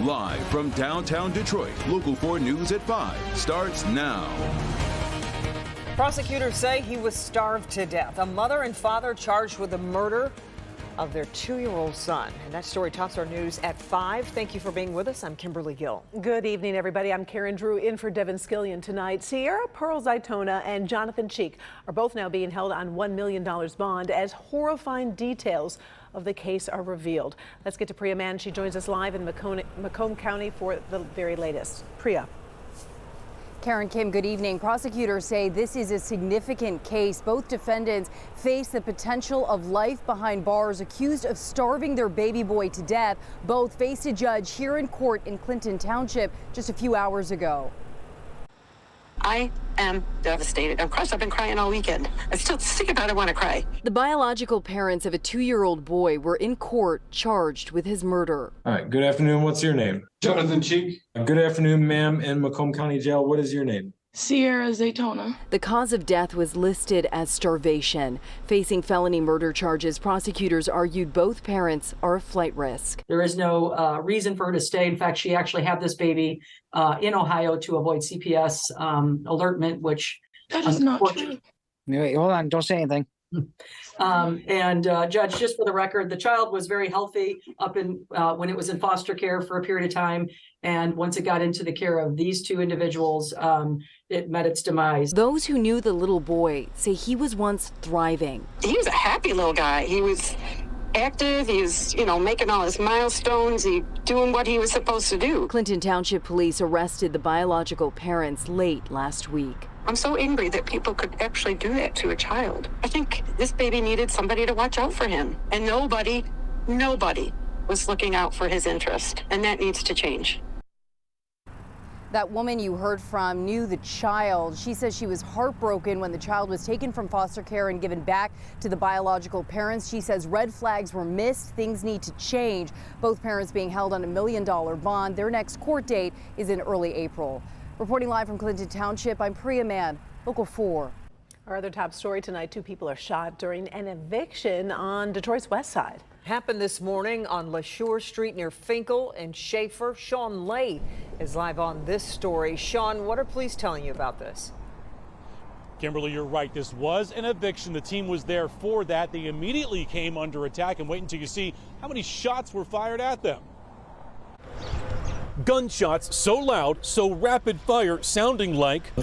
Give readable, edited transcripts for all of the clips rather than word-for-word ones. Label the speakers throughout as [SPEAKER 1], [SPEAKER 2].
[SPEAKER 1] Live from downtown Detroit, Local 4 News at 5 starts now.
[SPEAKER 2] Prosecutors say he was starved to death. A mother and father charged with the murder of their 2-year-old son. And that story tops our news at 5. Thank you for being with us. I'm Kimberly Gill.
[SPEAKER 3] Good evening, everybody. I'm Karen Drew in for Devin Skillion tonight. Sierra Pearl Zaitona and Jonathan Cheek are both now being held on $1 million bond as horrifying details of the case are revealed. Let's get to Priya Mann. She joins us live in Macomb County for the very latest. Priya.
[SPEAKER 4] Karen, Kim, good evening. Prosecutors say this is a significant case. Both defendants face the potential of life behind bars, accused of starving their baby boy to death. Both faced a judge here in court in Clinton Township just a few hours ago.
[SPEAKER 5] I am devastated. I'm crushed. I've been crying all weekend. I still think about it, I want to cry.
[SPEAKER 4] The biological parents of a 2-year-old boy were in court charged with his murder.
[SPEAKER 6] All right, good afternoon. What's your name?
[SPEAKER 7] Jonathan Cheek.
[SPEAKER 6] Good afternoon, ma'am. In Macomb County Jail, what is your name?
[SPEAKER 7] Sierra Zaitona.
[SPEAKER 4] The cause of death was listed as starvation. Facing felony murder charges, prosecutors argued both parents are a flight risk.
[SPEAKER 8] There is no reason for her to stay. In fact, she actually had this baby in Ohio to avoid CPS alertment, which
[SPEAKER 7] that is not true.
[SPEAKER 9] Wait, hold on, don't say anything.
[SPEAKER 8] Judge, just for the record, the child was very healthy up in when it was in foster care for a period of time. And once it got into the care of these two individuals, it met its demise.
[SPEAKER 4] Those who knew the little boy say he was once thriving.
[SPEAKER 5] He was a happy little guy. He was active. He was, making all his milestones. He doing what he was supposed to do.
[SPEAKER 4] Clinton Township police arrested the biological parents late last week.
[SPEAKER 5] I'm so angry that people could actually do that to a child. I think this baby needed somebody to watch out for him. And nobody was looking out for his interest. And that needs to change.
[SPEAKER 4] That woman you heard from knew the child. She says she was heartbroken when the child was taken from foster care and given back to the biological parents. She says red flags were missed. Things need to change. Both parents being held on $1 million bond. Their next court date is in early April. Reporting live from Clinton Township, I'm Priya Mann, Local 4.
[SPEAKER 3] Our other top story tonight, 2 people are shot during an eviction on Detroit's west side.
[SPEAKER 2] Happened this morning on LaSure Street near Finkel and Schaefer. Sean Lay is live on this story. Sean, what are police telling you about this?
[SPEAKER 10] Kimberly, you're right. This was an eviction. The team was there for that. They immediately came under attack, and wait until you see how many shots were fired at them. Gunshots so loud, so rapid fire, sounding like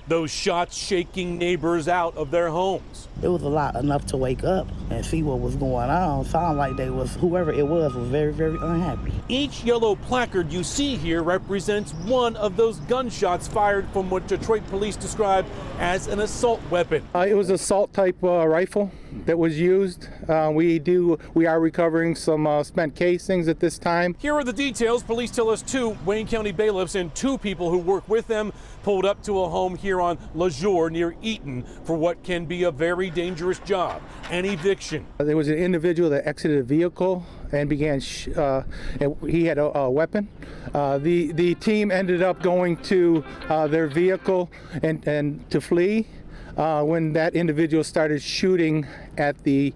[SPEAKER 10] those shots shaking neighbors out of their homes.
[SPEAKER 9] It was a lot enough to wake up and see what was going on. Sound like whoever it was very, very unhappy.
[SPEAKER 10] Each yellow placard you see here represents one of those gunshots fired from what Detroit police described as an assault weapon.
[SPEAKER 11] It was an assault type rifle that was used. We are recovering some spent casings at this time.
[SPEAKER 10] Here are the details. Police tell us 2 Wayne County bailiffs and 2 people who work with them pulled up to a home here on LaJour near Eaton for what can be a very dangerous job, an eviction.
[SPEAKER 11] There was an individual that exited a vehicle and began, he had a weapon. The team ended up going to their vehicle and to flee. When that individual started shooting at the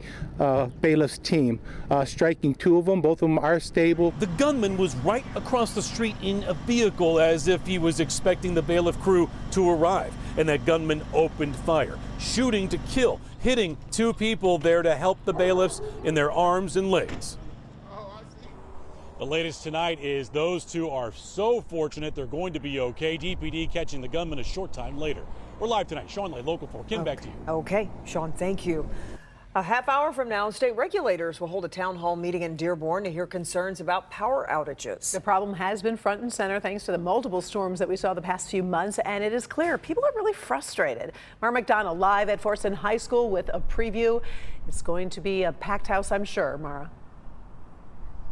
[SPEAKER 11] bailiff's team, striking 2 of them. Both of them are stable.
[SPEAKER 10] The gunman was right across the street in a vehicle as if he was expecting the bailiff crew to arrive. And that gunman opened fire, shooting to kill, hitting 2 people there to help the bailiffs in their arms and legs. The latest tonight is those 2 are so fortunate they're going to be okay. DPD catching the gunman a short time later. We're live tonight. Sean Lay, Local 4. Kim, back to you.
[SPEAKER 2] Okay, Sean, thank you. A half hour from now, state regulators will hold a town hall meeting in Dearborn to hear concerns about power outages.
[SPEAKER 3] The problem has been front and center thanks to the multiple storms that we saw the past few months, and it is clear people are really frustrated. Mara McDonald live at Forson High School with a preview. It's going to be a packed house, I'm sure, Mara.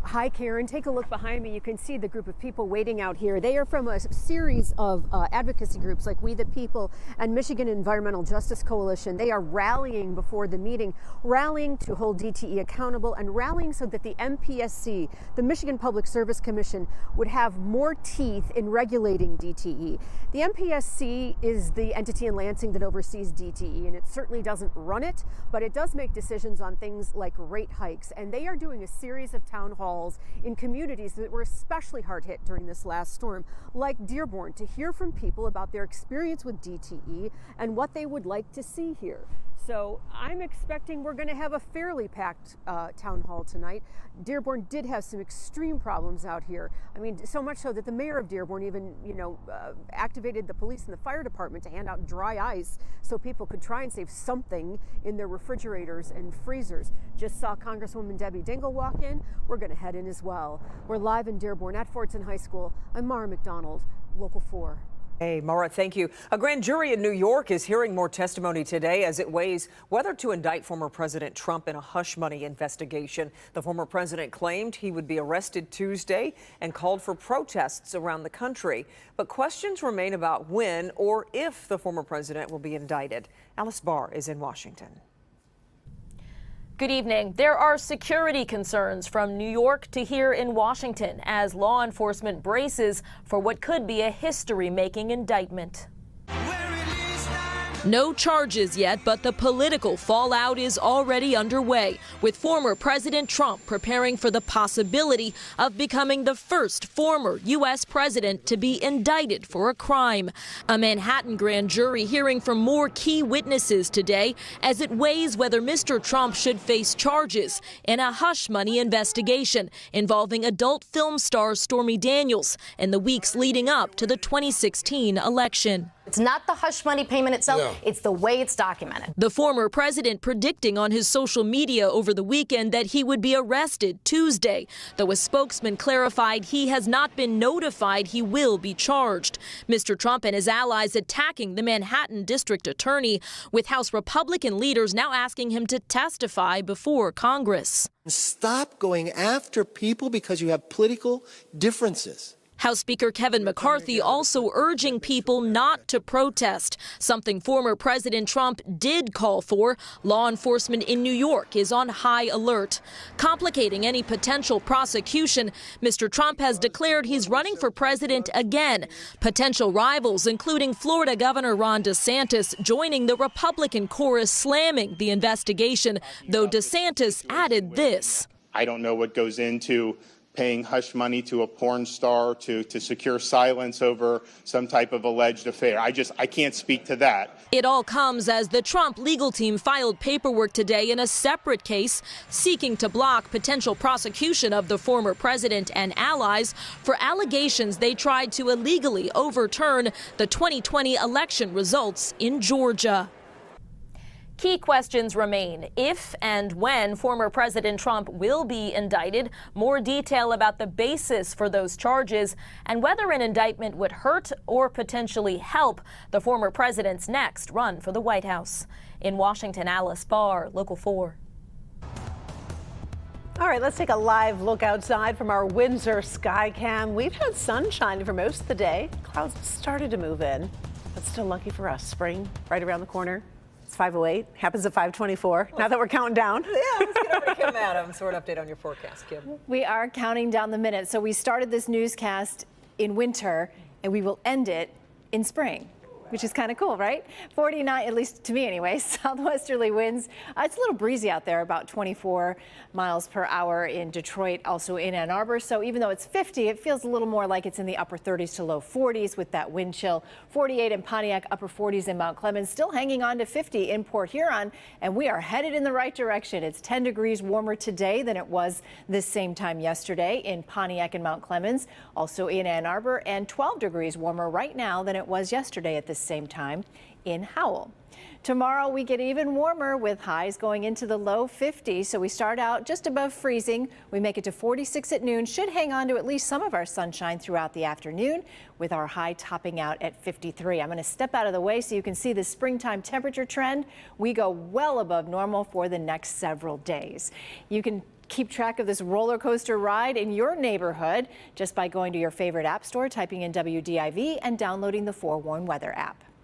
[SPEAKER 12] Hi, Karen. Take a look behind me. You can see the group of people waiting out here. They are from a series of advocacy groups like We the People and Michigan Environmental Justice Coalition. They are rallying before the meeting, rallying to hold DTE accountable and rallying so that the MPSC, the Michigan Public Service Commission, would have more teeth in regulating DTE. The MPSC is the entity in Lansing that oversees DTE, and it certainly doesn't run it, but it does make decisions on things like rate hikes. And they are doing a series of town halls halls in communities that were especially hard hit during this last storm, like Dearborn, to hear from people about their experience with DTE and what they would like to see here. So I'm expecting we're going to have a fairly packed town hall tonight. Dearborn did have some extreme problems out here. I mean, so much so that the mayor of Dearborn even, activated the police and the fire department to hand out dry ice so people could try and save something in their refrigerators and freezers. Just saw Congresswoman Debbie Dingell walk in. We're going to head in as well. We're live in Dearborn at Fordson High School. I'm Mara McDonald, Local 4.
[SPEAKER 2] Hey, Mara, thank you. A grand jury in New York is hearing more testimony today as it weighs whether to indict former President Trump in a hush money investigation. The former president claimed he would be arrested Tuesday and called for protests around the country. But questions remain about when or if the former president will be indicted. Alice Barr is in Washington.
[SPEAKER 13] Good evening. There are security concerns from New York to here in Washington as law enforcement braces for what could be a history-making indictment. No charges yet, but the political fallout is already underway, with former President Trump preparing for the possibility of becoming the first former U.S. president to be indicted for a crime. A Manhattan grand jury hearing from more key witnesses today as it weighs whether Mr. Trump should face charges in a hush money investigation involving adult film star Stormy Daniels in the weeks leading up to the 2016 election.
[SPEAKER 14] It's not the hush money payment itself, it's the way it's documented.
[SPEAKER 13] The former president predicting on his social media over the weekend that he would be arrested Tuesday, though a spokesman clarified he has not been notified he will be charged. Mr. Trump and his allies attacking the Manhattan district attorney, with House Republican leaders now asking him to testify before Congress.
[SPEAKER 15] Stop going after people because you have political differences.
[SPEAKER 13] House Speaker Kevin McCarthy also urging people not to protest, something former President Trump did call for. Law enforcement in New York is on high alert. Complicating any potential prosecution, Mr. Trump has declared he's running for president again. Potential rivals, including Florida Governor Ron DeSantis, joining the Republican chorus slamming the investigation, though DeSantis added this.
[SPEAKER 16] I don't know what goes into paying hush money to a porn star to secure silence over some type of alleged affair. I can't speak to that.
[SPEAKER 13] It all comes as the Trump legal team filed paperwork today in a separate case seeking to block potential prosecution of the former president and allies for allegations they tried to illegally overturn the 2020 election results in Georgia. Key questions remain: if and when former President Trump will be indicted, more detail about the basis for those charges, and whether an indictment would hurt or potentially help the former president's next run for the White House. In Washington, Alice Barr, Local 4.
[SPEAKER 3] All right, let's take a live look outside from our Windsor Skycam. We've had sunshine for most of the day. Clouds started to move in, but still lucky for us. Spring right around the corner. It's 5:08, happens at 5:24. Now that we're counting down.
[SPEAKER 2] Yeah, let's get over to Kim Adams for an update on your forecast, Kim.
[SPEAKER 4] We are counting down the minutes. So we started this newscast in winter and we will end it in spring, which is kind of cool, right? 49, at least to me anyway, southwesterly winds. It's a little breezy out there, about 24 miles per hour in Detroit, also in Ann Arbor. So even though it's 50, it feels a little more like it's in the upper 30s to low 40s with that wind chill. 48 in Pontiac, upper 40s in Mount Clemens, still hanging on to 50 in Port Huron. And we are headed in the right direction. It's 10 degrees warmer today than it was this same time yesterday in Pontiac and Mount Clemens, also in Ann Arbor, and 12 degrees warmer right now than it was yesterday at this same time in Howell. Tomorrow we get even warmer with highs going into the low 50s. So we start out just above freezing. We make it to 46 at noon. Should hang on to at least some of our sunshine throughout the afternoon, with our high topping out at 53. I'm going to step out of the way so you can see the springtime temperature trend. We go well above normal for the next several days. You can keep track of this roller coaster ride in your neighborhood just by going to your favorite app store, typing in WDIV, and downloading the Forewarn Weather app.